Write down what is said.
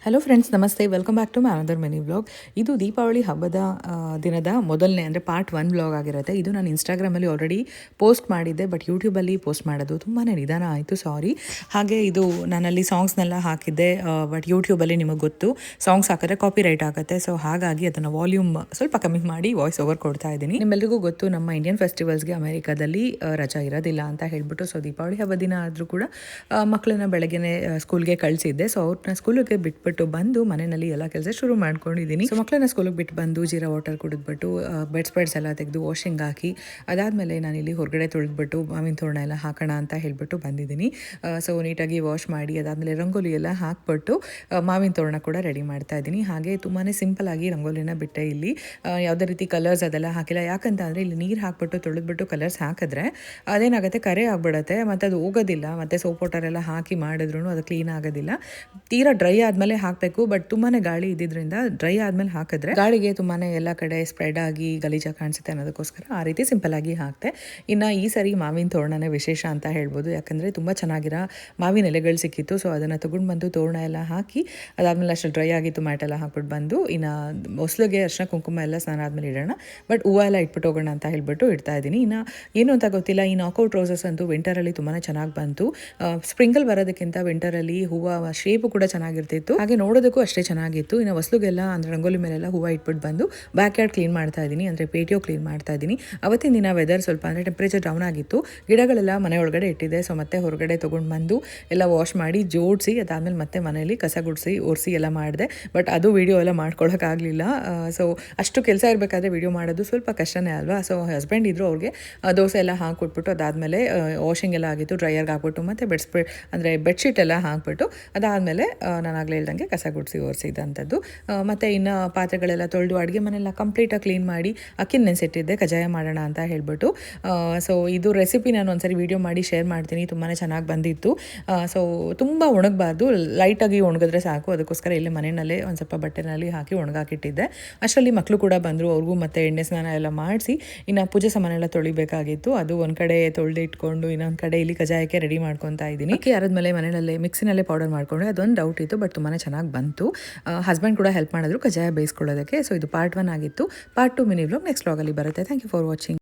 Hello friends, ನಮಸ್ತೆ. Welcome back to my another mini vlog. ಇದು ದೀಪಾವಳಿ ಹಬ್ಬದ ದಿನದ ಮೊದಲನೇ ಅಂದರೆ ಪಾರ್ಟ್ 1 ವ್ಲಾಗ್ ಆಗಿರುತ್ತೆ. ಇದು ನಾನು ಇನ್ಸ್ಟಾಗ್ರಾಮಲ್ಲಿ ಆಲ್ರೆಡಿ ಪೋಸ್ಟ್ ಮಾಡಿದ್ದೆ, ಬಟ್ ಯೂಟ್ಯೂಬಲ್ಲಿ ಪೋಸ್ಟ್ ಮಾಡೋದು ತುಂಬಾ ನಿಧಾನ ಆಯಿತು, ಸಾರಿ. ಹಾಗೆ ಇದು ನಾನಲ್ಲಿ ಸಾಂಗ್ಸ್ನೆಲ್ಲ ಹಾಕಿದ್ದೆ, ಬಟ್ ಯೂಟ್ಯೂಬಲ್ಲಿ ನಿಮಗೆ ಗೊತ್ತು ಸಾಂಗ್ಸ್ ಹಾಕಿದ್ರೆ ಕಾಪಿ ರೈಟ್ ಆಗುತ್ತೆ. ಸೊ ಹಾಗಾಗಿ ಅದನ್ನು ವಾಲ್ಯೂಮ್ ಸ್ವಲ್ಪ ಕಮ್ಮಿ ಮಾಡಿ ವಾಯ್ಸ್ ಓವರ್ ಕೊಡ್ತಾ ಇದ್ದೀನಿ. ನಿಮ್ಮೆಲ್ಲರಿಗೂ ಗೊತ್ತು, ನಮ್ಮ ಇಂಡಿಯನ್ ಫೆಸ್ಟಿವಲ್ಸ್ಗೆ ಅಮೆರಿಕಾದಲ್ಲಿ ರಜಾ ಇರೋದಿಲ್ಲ ಅಂತ ಹೇಳ್ಬಿಟ್ಟು, ಸೊ ದೀಪಾವಳಿ ಹಬ್ಬ ದಿನ ಆದರೂ ಕೂಡ ಮಕ್ಕಳನ್ನ ಬೆಳಗ್ಗೆನೆ ಸ್ಕೂಲ್ಗೆ ಕಳಿಸಿದ್ದೆ. ಸೊ ಅವ್ರನ್ನ ಸ್ಕೂಲಿಗೆ ಬಿಟ್ಬಿಟ್ಟು ಬಂದು ಮನೆಯಲ್ಲಿ ಎಲ್ಲ ಕೆಲಸ ಶುರು ಮಾಡ್ಕೊಂಡಿದ್ದೀನಿ. ಸೊ ಮಕ್ಕಳನ್ನ ಸ್ಕೂಲಿಗೆ ಬಿಟ್ಟು ಬಂದು ಜೀರಾ ವಾಟರ್ ಕುಡಿದ್ಬಿಟ್ಟು ಬೆಡ್ಸ್ ಎಲ್ಲ ತೆಗೆದು ವಾಷಿಂಗ್ ಹಾಕಿ, ಅದಾದಮೇಲೆ ನಾನಿಲ್ಲಿ ಹೊರಗಡೆ ತೊಳೆದ್ಬಿಟ್ಟು ಮಾವಿನ ತೋರಣ ಎಲ್ಲ ಹಾಕೋಣ ಅಂತ ಹೇಳ್ಬಿಟ್ಟು ಬಂದಿದ್ದೀನಿ. ಸೊ ನೀಟಾಗಿ ವಾಶ್ ಮಾಡಿ ಅದಾದಮೇಲೆ ರಂಗೋಲಿ ಎಲ್ಲ ಹಾಕ್ಬಿಟ್ಟು ಮಾವಿನ ತೋರಣ ಕೂಡ ರೆಡಿ ಮಾಡ್ತಾ ಇದ್ದೀನಿ. ಹಾಗೆ ತುಂಬಾ ಸಿಂಪಲ್ ಆಗಿ ರಂಗೋಲಿನ ಬಿಟ್ಟೆ. ಇಲ್ಲಿ ಯಾವುದೇ ರೀತಿ ಕಲರ್ಸ್ ಅದೆಲ್ಲ ಹಾಕಿಲ್ಲ. ಯಾಕಂತ ಅಂದರೆ ಇಲ್ಲಿ ನೀರು ಹಾಕ್ಬಿಟ್ಟು ತೊಳೆದ್ಬಿಟ್ಟು ಕಲರ್ಸ್ ಹಾಕಿದ್ರೆ ಅದೇನಾಗುತ್ತೆ, ಕರೆ ಆಗ್ಬಿಡುತ್ತೆ, ಮತ್ತು ಅದು ಹೋಗೋದಿಲ್ಲ. ಮತ್ತು ಸೋಪ್ ವಾಟರ್ ಎಲ್ಲ ಹಾಕಿ ಮಾಡಿದ್ರು ಅದು ಕ್ಲೀನ್ ಆಗೋದಿಲ್ಲ. ತೀರಾ ಡ್ರೈ ಆದಮೇಲೆ ಹಾಕಬೇಕು, ಬಟ್ ತುಂಬಾ ಗಾಳಿ ಇದ್ದಿದ್ದರಿಂದ ಡ್ರೈ ಆದಮೇಲೆ ಹಾಕಿದ್ರೆ ಗಾಳಿಗೆ ತುಂಬಾ ಎಲ್ಲ ಕಡೆ ಸ್ಪ್ರೆಡ್ ಆಗಿ ಗಲೀಜಾಗಿ ಕಾಣಿಸುತ್ತೆ ಅನ್ನೋದಕ್ಕೋಸ್ಕರ ಆ ರೀತಿ ಸಿಂಪಲ್ ಆಗಿ ಹಾಕ್ತೆ. ಇನ್ನು ಈ ಸರಿ ಮಾವಿನ ತೋರಣನೇ ವಿಶೇಷ ಅಂತ ಹೇಳ್ಬೋದು, ಯಾಕಂದರೆ ತುಂಬ ಚೆನ್ನಾಗಿರೋ ಮಾವಿನ ಎಲೆಗಳು ಸಿಕ್ಕಿತ್ತು. ಸೊ ಅದನ್ನು ತೊಗೊಂಡು ಬಂದು ತೋರಣ ಎಲ್ಲ ಹಾಕಿ ಅದಾದಮೇಲೆ ಅಷ್ಟು ಡ್ರೈ ಆಗಿತ್ತು ಮ್ಯಾಟ್ ಎಲ್ಲ ಹಾಕ್ಬಿಟ್ಟು ಬಂದು, ಇನ್ನು ಹೊಸ್ಲಿಗೆ ಅರ್ಶಿನ ಕುಂಕುಮ ಎಲ್ಲ ಸ್ನಾನ ಆದಮೇಲೆ ಇಡೋಣ, ಬಟ್ ಹೂವು ಎಲ್ಲ ಇಟ್ಬಿಟ್ಟು ಹೋಗೋಣ ಅಂತ ಹೇಳ್ಬಿಟ್ಟು ಇಡ್ತಾ ಇದ್ದೀನಿ. ಇನ್ನು ಏನು ಅಂತ ಗೊತ್ತಿಲ್ಲ, ಈ ನಾಕೌಟ್ ರೋಸಸ್ ಅಂತೂ ವಿಂಟರಲ್ಲಿ ತುಂಬಾ ಚೆನ್ನಾಗಿ ಬಂತು. ಸ್ಪ್ರಿಂಗಲ್ ಬರೋದಕ್ಕಿಂತ ವಿಂಟರಲ್ಲಿ ಹೂವು ಶೇಪು ಕೂಡ ಚೆನ್ನಾಗಿರ್ತಿತ್ತು, ಹಾಗೆ ನೋಡೋದಕ್ಕೂ ಅಷ್ಟೇ ಚೆನ್ನಾಗಿತ್ತು. ಇನ್ನು ಹೊಸ್ಲಿಗೆಲ್ಲ ಅಂದರೆ ರಂಗೋಲಿ ಮೇಲೆಲ್ಲ ಹೂವು ಇಟ್ಬಿಟ್ಟು ಬಂದು ಬ್ಯಾಕ್ ಯಾರ್ಡ್ ಕ್ಲೀನ್ ಮಾಡ್ತಾ ಇದ್ದೀನಿ, ಅಂದರೆ ಪೇಟಿಯೋ ಕ್ಲೀನ್ ಮಾಡ್ತಾ ಇದ್ದೀನಿ. ಅವತ್ತಿನ ದಿನ ವೆದರ್ ಸ್ವಲ್ಪ ಅಂದರೆ ಟೆಂಪ್ರೇಚರ್ ಡೌನ್ ಆಗಿತ್ತು. ಗಿಡಗಳೆಲ್ಲ ಮನೆ ಒಳಗಡೆ ಇಟ್ಟಿದೆ. ಸೊ ಮತ್ತೆ ಹೊರಗಡೆ ತೊಗೊಂಡು ಬಂದು ಎಲ್ಲ ವಾಶ್ ಮಾಡಿ ಜೋಡಿಸಿ ಅದಾದಮೇಲೆ ಮತ್ತೆ ಮನೆಯಲ್ಲಿ ಕಸ ಗುಡಿಸಿ ಒರೆಸಿ ಎಲ್ಲ ಮಾಡಿದೆ. ಬಟ್ ಅದು ವೀಡಿಯೋ ಎಲ್ಲ ಮಾಡ್ಕೊಳ್ಳೋಕ್ಕಾಗಲಿಲ್ಲ. ಸೊ ಅಷ್ಟು ಕೆಲಸ ಇರಬೇಕಾದ್ರೆ ವೀಡಿಯೋ ಮಾಡೋದು ಸ್ವಲ್ಪ ಕಷ್ಟನೇ ಅಲ್ವಾ. ಸೊ ಹಸ್ಬೆಂಡ್ ಇದ್ದರು, ಅವ್ರಿಗೆ ದೋಸೆ ಎಲ್ಲ ಹಾಕ್ಕೊಟ್ಬಿಟ್ಟು ಅದಾದಮೇಲೆ ವಾಷಿಂಗ್ ಎಲ್ಲ ಆಗಿತ್ತು, ಡ್ರೈಯರ್ಗೆ ಹಾಕ್ಬಿಟ್ಟು ಮತ್ತು ಅಂದರೆ ಬೆಡ್ಶೀಟ್ ಎಲ್ಲ ಹಾಕ್ಬಿಟ್ಟು ಅದಾದಮೇಲೆ ನಾನು ಆಗಲೇ ಹೇಳ್ದಂಗೆ ಕಸ ಗುಡಿಸಿ ಒರೆಸಿದಂಥದ್ದು. ಮತ್ತು ಇನ್ನು ಪಾತ್ರೆಗಳೆಲ್ಲ ತೊಳೆದು ಅಡುಗೆ ಮನೆಯೆಲ್ಲ ಕಂಪ್ಲೀಟಾಗಿ ಕ್ಲೀನ್ ಮಾಡಿ ಅಕ್ಕಿ ನೆನೆಸಿಟ್ಟಿದ್ದೆ ಕಜ್ಜಾಯ ಮಾಡೋಣ ಅಂತ ಹೇಳ್ಬಿಟ್ಟು. ಸೊ ಇದು ರೆಸಿಪಿ ನಾನು ಒಂದ್ಸರಿ ವೀಡಿಯೋ ಮಾಡಿ ಶೇರ್ ಮಾಡ್ತೀನಿ, ತುಂಬಾ ಚೆನ್ನಾಗಿ ಬಂದಿತ್ತು. ಸೊ ತುಂಬ ಒಣಗಬಾರ್ದು, ಲೈಟಾಗಿ ಒಣಗಿದ್ರೆ ಸಾಕು. ಅದಕ್ಕೋಸ್ಕರ ಇಲ್ಲೇ ಮನೆಯಲ್ಲೇ ಒಂದು ಸ್ವಲ್ಪ ಬಟ್ಟೆನಲ್ಲಿ ಹಾಕಿ ಒಣಗಾಕಿಟ್ಟಿದ್ದೆ. ಅಷ್ಟರಲ್ಲಿ ಮಕ್ಕಳು ಕೂಡ ಬಂದರು, ಅವ್ರಿಗೂ ಮತ್ತು ಎಣ್ಣೆ ಸ್ನಾನ ಎಲ್ಲ ಮಾಡಿಸಿ ಇನ್ನು ಪೂಜೆ ಸಾಮಾನೆಲ್ಲ ತೊಳಿಬೇಕಾಗಿತ್ತು. ಅದು ಒಂದು ಕಡೆ ತೊಳೆದು ಇಟ್ಕೊಂಡು ಇನ್ನೊಂದು ಕಡೆ ಇಲ್ಲಿ ಕಜ್ಜಾಯಕ್ಕೆ ರೆಡಿ ಮಾಡ್ಕೊತಾ ಇದ್ದೀನಿ. ಅಕ್ಕಿ ಯಾರದ್ಮೇಲೆ ಮನೆಯಲ್ಲೇ ಮಿಕ್ಸಿನಲ್ಲೇ ಪೌಡರ್ ಮಾಡ್ಕೊಂಡೆ, ಅದೊಂದು ಡೌಟ್ ಇತ್ತು, ಬಟ್ ತುಂಬಾ ಚೆನ್ನಾಗಿ ಬಂತು. ಹಸ್ಬೆಂಡ್ ಕೂಡ ಹೆಲ್ಪ್ ಮಾಡಿದ್ರು ಕಜ್ಜಾಯ ಬೇಯಿಸ್ಕೊಳ್ಳೋದಕ್ಕೆ. ಸೊ ಇದು ಪಾರ್ಟ್ 1 ಆಗಿತ್ತು. ಪಾರ್ಟ್ 2 ಮಿನಿ ವ್ಲಾಗ್ ನೆಕ್ಸ್ಟ್ ವ್ಲಾಗಲ್ಲಿ ಬರುತ್ತೆ. Thank you for watching.